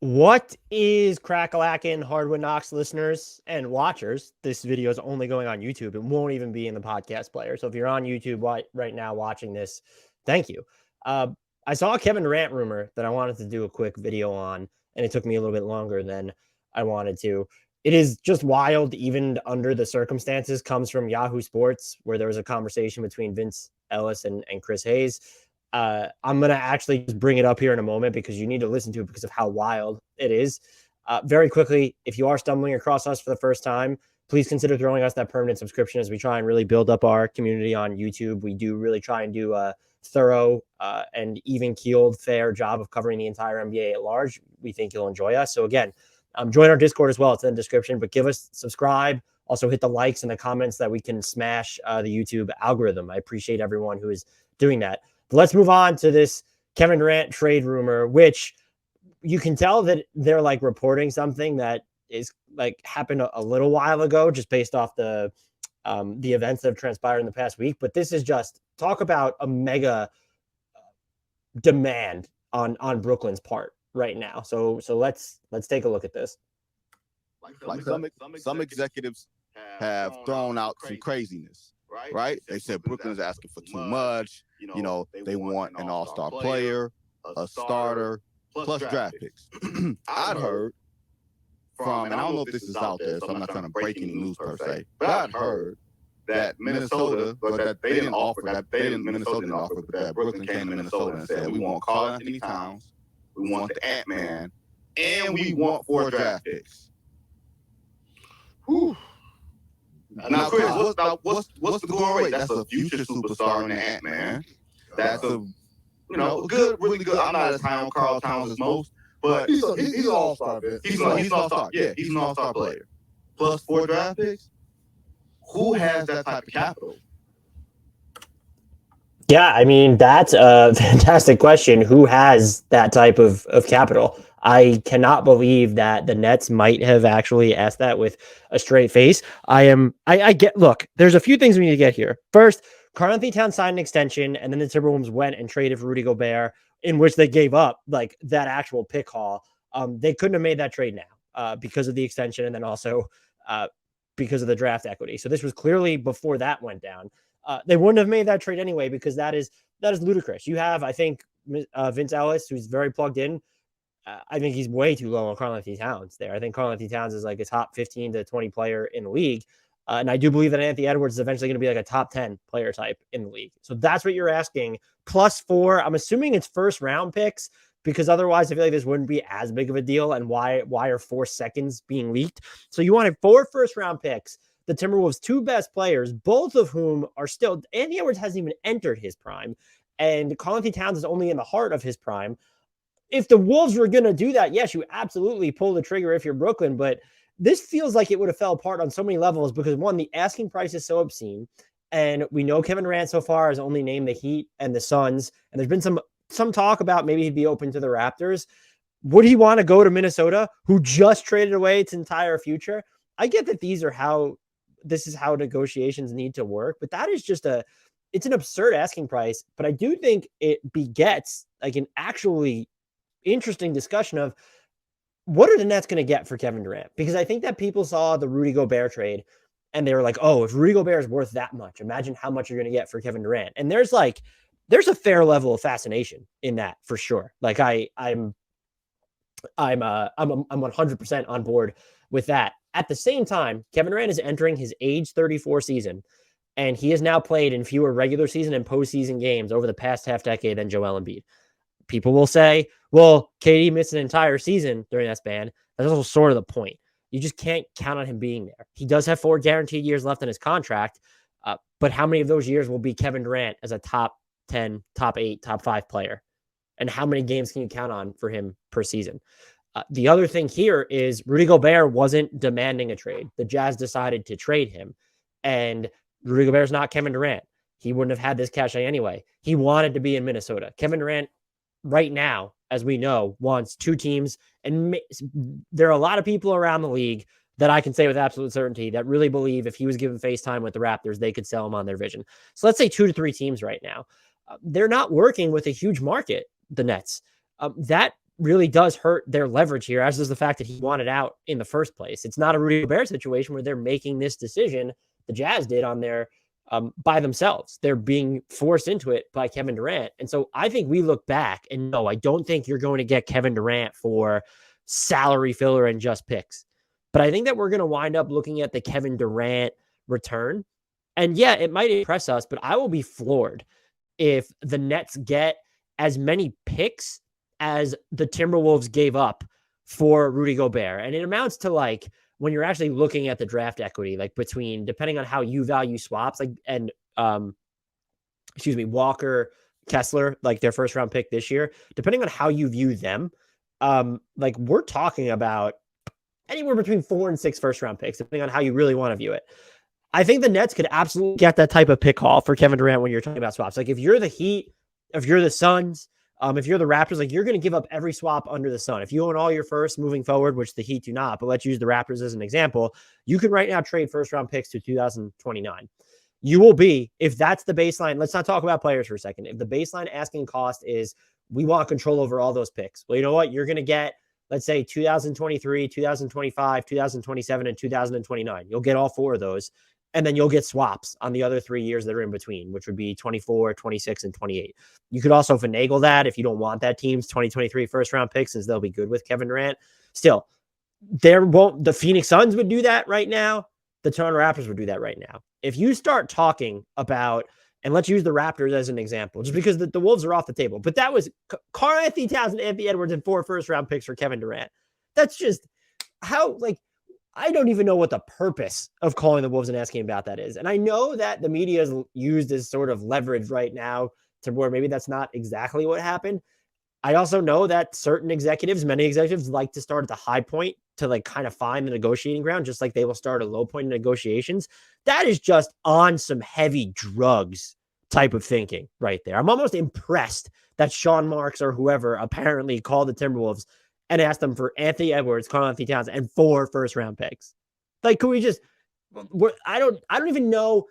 What is Crack-A-Lackin' Hardwood Knocks listeners and watchers? This video is only going on YouTube. It won't even be in the podcast player. So if you're on YouTube right now watching this, thank you. Uh, I saw a Kevin Durant rumor that I wanted to do a quick video on, and it took me a little bit longer than I wanted to. It is just wild, even under the circumstances, comes from Yahoo Sports, where there was a conversation between Vince Ellis and Chris Hayes. I'm going to actually just bring it up here in a moment because you need to listen to it because of how wild it is. Very quickly, if you are stumbling across us for the first time, please consider throwing us that permanent subscription as we try and really build up our community on YouTube. We do really try and do a thorough and even-keeled, fair job of covering the entire NBA at large. We think you'll enjoy us. So again, join our Discord as well. It's in the description, but give us subscribe. Also hit the likes and the comments that we can smash the YouTube algorithm. I appreciate everyone who is doing that. But let's move on to this Kevin Durant trade rumor, which you can tell that they're like reporting something that is like happened a little while ago, just based off the events that have transpired in the past week. But this is just talk about a mega demand on Brooklyn's part right now. So let's take a look at this. Like some executives have thrown out some craziness, right? They said Brooklyn's asking for too much. You know, they want an all-star player, a starter, plus draft picks. I'd heard from, and I don't know if this is out there, so I'm not trying to break any news per se, but I'd heard that Minnesota, but that they didn't offer, Minnesota didn't offer, but that Brooklyn came to Minnesota and said, we want Karl-Anthony Towns, we want the Ant-Man, and we want 4 draft picks. Whew. Now, Chris, what's the going rate? That's a future superstar in the Ant-Man. That's a, good, really good. I'm not as high on Karl Towns as most, but he's an all-star, man. He's an all-star. Yeah, he's an all-star player. Plus 4 draft picks. Who has that type of capital? Yeah, I mean, that's a fantastic question. Who has that type of capital? I cannot believe that the Nets might have actually asked that with a straight face. Look, there's a few things we need to get here. First, Karl-Anthony Towns signed an extension, and then the Timberwolves went and traded for Rudy Gobert, in which they gave up like that actual pick haul. They couldn't have made that trade now because of the extension, and then also because of the draft equity. So this was clearly before that went down. They wouldn't have made that trade anyway because that is ludicrous. You have, I think, Vince Ellis, who's very plugged in. I think he's way too low on Karl-Anthony Towns there. I think Karl-Anthony Towns is like a top 15 to 20 player in the league. And I do believe that Anthony Edwards is eventually going to be like a top 10 player type in the league. So that's what you're asking. Plus 4. I'm assuming it's first round picks because otherwise I feel like this wouldn't be as big of a deal. And why are 4 seconds being leaked? So you wanted 4 first round picks. The Timberwolves' 2 best players, both of whom are still, Anthony Edwards hasn't even entered his prime, and Karl-Anthony Towns is only in the heart of his prime. If the Wolves were going to do that, yes, you absolutely pull the trigger if you're Brooklyn, but this feels like it would have fell apart on so many levels because, one, the asking price is so obscene, and we know Kevin Durant so far has only named the Heat and the Suns, and there's been some talk about maybe he'd be open to the Raptors. Would he want to go to Minnesota, who just traded away its entire future? I get that this is how negotiations need to work, but that is just it's an absurd asking price. But I do think it begets like an actually interesting discussion of what are the Nets going to get for Kevin Durant? Because I think that people saw the Rudy Gobert trade and they were like, oh, if Rudy Gobert is worth that much, imagine how much you're going to get for Kevin Durant. And there's a fair level of fascination in that for sure. Like I'm 100% on board with that. At the same time, Kevin Durant is entering his age 34 season, and he has now played in fewer regular season and postseason games over the past half decade than Joel Embiid. People will say, well, KD missed an entire season during that span. That's also sort of the point. You just can't count on him being there. He does have 4 guaranteed years left in his contract, but how many of those years will be Kevin Durant as a top 10, top 8, top 5 player? And how many games can you count on for him per season? The other thing here is Rudy Gobert wasn't demanding a trade. The Jazz decided to trade him. And Rudy Gobert's not Kevin Durant. He wouldn't have had this cachet anyway. He wanted to be in Minnesota. Kevin Durant, right now, as we know, wants 2 teams. And there are a lot of people around the league that I can say with absolute certainty that really believe if he was given FaceTime with the Raptors, they could sell him on their vision. So let's say 2 to 3 teams right now. They're not working with a huge market, the Nets. That really does hurt their leverage here, as does the fact that he wanted out in the first place. It's not a Rudy Gobert situation where they're making this decision. The Jazz did on their by themselves. They're being forced into it by Kevin Durant. And so I think we look back and no, I don't think you're going to get Kevin Durant for salary filler and just picks. But I think that we're going to wind up looking at the Kevin Durant return. And yeah, it might impress us, but I will be floored if the Nets get as many picks as the Timberwolves gave up for Rudy Gobert. And it amounts to like, when you're actually looking at the draft equity, like between, depending on how you value swaps, like, and, Walker, Kessler, like their first round pick this year, depending on how you view them, like we're talking about anywhere between 4 and 6 first round picks, depending on how you really want to view it. I think the Nets could absolutely get that type of pick haul for Kevin Durant when you're talking about swaps. Like if you're the Heat, if you're the Suns, if you're the Raptors, like you're going to give up every swap under the sun. If you own all your firsts moving forward, which the Heat do not, but let's use the Raptors as an example, you can right now trade first round picks to 2029. You will be, if that's the baseline, let's not talk about players for a second. If the baseline asking cost is we want control over all those picks, well, you know what? You're going to get, let's say 2023, 2025, 2027, and 2029. You'll get all 4 of those. And then you'll get swaps on the other 3 years that are in between, which would be 24, 26, and 28. You could also finagle that if you don't want that team's 2023 first round picks, since they'll be good with Kevin Durant. Still, the Phoenix Suns would do that right now. The Toronto Raptors would do that right now. If you start talking about, and let's use the Raptors as an example, just because the Wolves are off the table, but that was Karl-Anthony Towns and Anthony Edwards and 4 first round picks for Kevin Durant. That's just how, like, I don't even know what the purpose of calling the Wolves and asking about that is. And I know that the media is used as sort of leverage right now to where maybe that's not exactly what happened. I also know that certain executives, many executives like to start at the high point to like kind of find the negotiating ground, just like they will start a low point in negotiations. That is just on some heavy drugs type of thinking right there. I'm almost impressed that Sean Marks or whoever apparently called the Timberwolves and asked them for Anthony Edwards, Karl-Anthony Towns, and 4 first round picks. Like, could we just, I don't even know.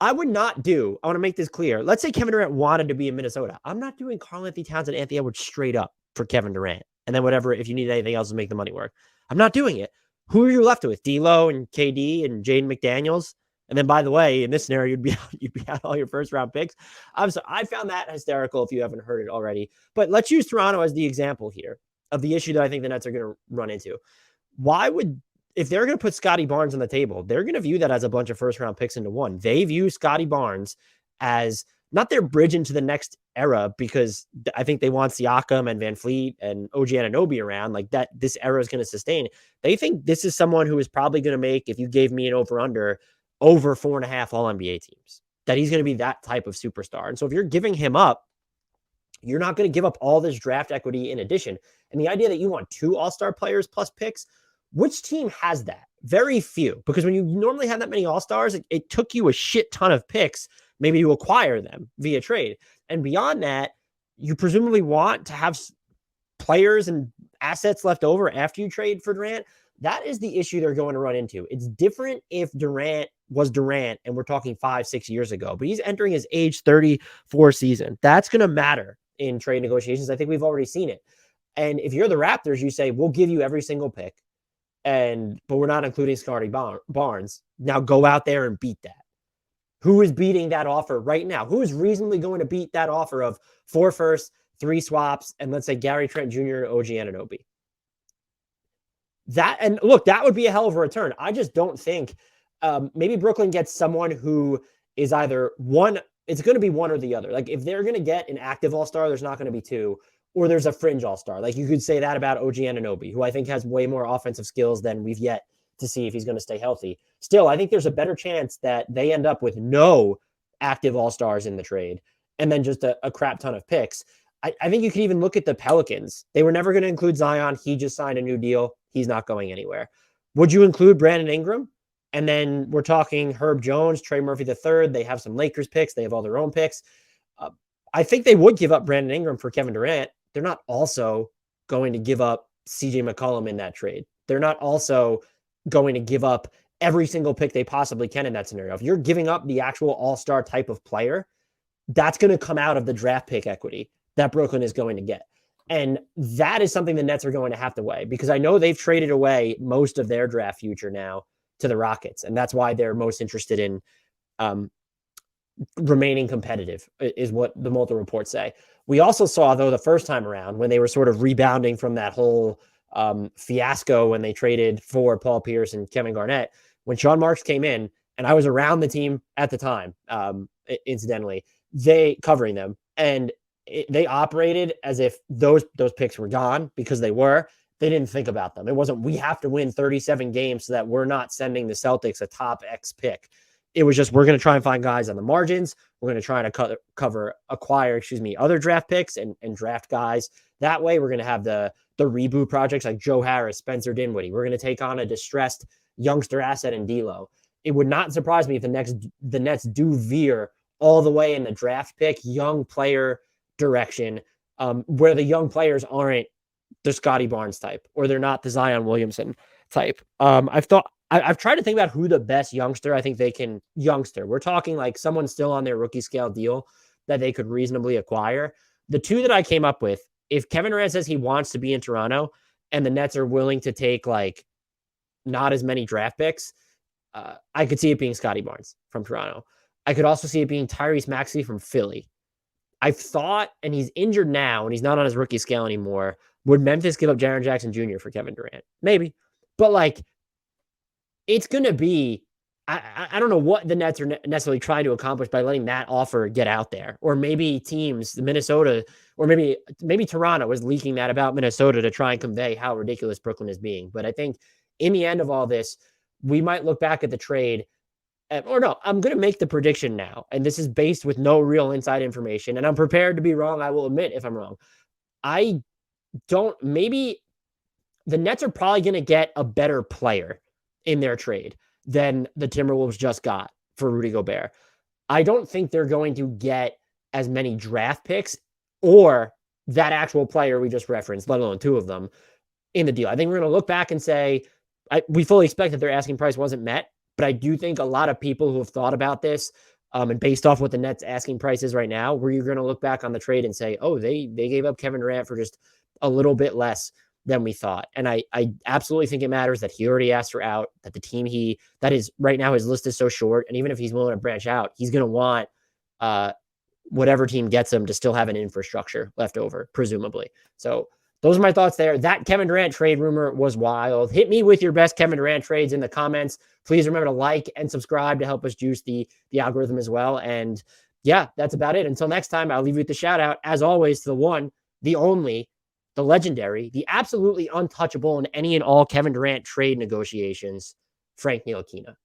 I would not do, I want to make this clear. Let's say Kevin Durant wanted to be in Minnesota. I'm not doing Karl-Anthony Towns and Anthony Edwards straight up for Kevin Durant. And then whatever, if you need anything else to make the money work. I'm not doing it. Who are you left with? D'Lo and KD and Jaden McDaniels? And then, by the way, in this scenario, you'd be out all your first round picks. I'm sorry, I found that hysterical if you haven't heard it already. But let's use Toronto as the example here of the issue that I think the Nets are going to run into. If they're going to put Scotty Barnes on the table, they're going to view that as a bunch of first round picks into one. They view Scotty Barnes as not their bridge into the next era, because I think they want Siakam and Van Fleet and OG Anunoby around, like that. This era is going to sustain. They think this is someone who is probably going to make, if you gave me an over 4.5 all NBA teams, that he's going to be that type of superstar. And so if you're giving him up, you're not going to give up all this draft equity in addition. And the idea that you want 2 all-star players plus picks, which team has that? Very few. Because when you normally have that many all-stars, it took you a shit ton of picks maybe to acquire them via trade. And beyond that, you presumably want to have players and assets left over after you trade for Durant. That is the issue they're going to run into. It's different if Durant was Durant and we're talking 5-6 years ago, but he's entering his age 34 season. That's going to matter in trade negotiations. I think we've already seen it. And if you're the Raptors, you say, we'll give you every single pick, but we're not including Scotty Barnes. Now go out there and beat that. Who is beating that offer right now? Who is reasonably going to beat that offer of 4 firsts, 3 swaps, and let's say Gary Trent Jr. and OG Anunoby? And look, that would be a hell of a return. I just don't think maybe Brooklyn gets someone who is either one. It's going to be one or the other. Like if they're going to get an active all-star, there's not going to be 2, or there's a fringe all-star. Like you could say that about OG Anunoby, who I think has way more offensive skills than we've yet to see if he's going to stay healthy. Still, I think there's a better chance that they end up with no active all-stars in the trade and then just a crap ton of picks. I think you can even look at the Pelicans. They were never going to include Zion. He just signed a new deal. He's not going anywhere. Would you include Brandon Ingram? And then we're talking Herb Jones, Trey Murphy III. They have some Lakers picks. They have all their own picks. I think they would give up Brandon Ingram for Kevin Durant. They're not also going to give up CJ McCollum in that trade. They're not also going to give up every single pick they possibly can in that scenario. If you're giving up the actual all-star type of player, that's going to come out of the draft pick equity that Brooklyn is going to get. And that is something the Nets are going to have to weigh, because I know they've traded away most of their draft future now to the Rockets. And that's why they're most interested in um, remaining competitive, is what the multiple reports say. We also saw, though, the first time around when they were sort of rebounding from that whole fiasco when they traded for Paul Pierce and Kevin Garnett, when Sean Marks came in, and I was around the team at the time, incidentally, they covering them, and they operated as if those picks were gone, because they were. They didn't think about them. It wasn't, we have to win 37 games so that we're not sending the Celtics a top X pick. It was just, we're going to try and find guys on the margins. We're going to try to acquire other draft picks and draft guys. That way, we're going to have the reboot projects like Joe Harris, Spencer Dinwiddie. We're going to take on a distressed youngster asset in D'Lo. It would not surprise me if the Nets do veer all the way in the draft pick, young player direction, where the young players aren't the Scotty Barnes type, or they're not the Zion Williamson type. I've tried to think about who the best youngster I think they can youngster. We're talking like someone still on their rookie scale deal that they could reasonably acquire. The two that I came up with, if Kevin Durant says he wants to be in Toronto and the Nets are willing to take like not as many draft picks, I could see it being Scotty Barnes from Toronto. I could also see it being Tyrese Maxey from Philly. I've thought, and he's injured now and he's not on his rookie scale anymore, would Memphis give up Jaren Jackson Jr. for Kevin Durant? Maybe. But like, it's going to be, I don't know what the Nets are necessarily trying to accomplish by letting that offer get out there. Or maybe teams, the Minnesota, or maybe Toronto is leaking that about Minnesota to try and convey how ridiculous Brooklyn is being. But I think in the end of all this, we might look back at the trade, or no, I'm going to make the prediction now. And this is based with no real inside information. And I'm prepared to be wrong. I will admit if I'm wrong. Maybe the Nets are probably going to get a better player in their trade than the Timberwolves just got for Rudy Gobert. I don't think they're going to get as many draft picks or that actual player we just referenced, let alone two of them, in the deal. I think we're going to look back and say, we fully expect that their asking price wasn't met, but I do think a lot of people who have thought about this, and based off what the Nets asking price is right now, where you're going to look back on the trade and say, oh, they gave up Kevin Durant for just a little bit less than we thought. And I absolutely think it matters that he already asked for out, that the team that is right now, his list is so short. And even if he's willing to branch out, he's going to want whatever team gets him to still have an infrastructure left over, presumably. So those are my thoughts there. That Kevin Durant trade rumor was wild. Hit me with your best Kevin Durant trades in the comments. Please remember to like and subscribe to help us juice the algorithm as well. And yeah, that's about it. Until next time, I'll leave you with the shout out, as always, to the one, the only, the legendary, the absolutely untouchable in any and all Kevin Durant trade negotiations, Frank Ntilikina.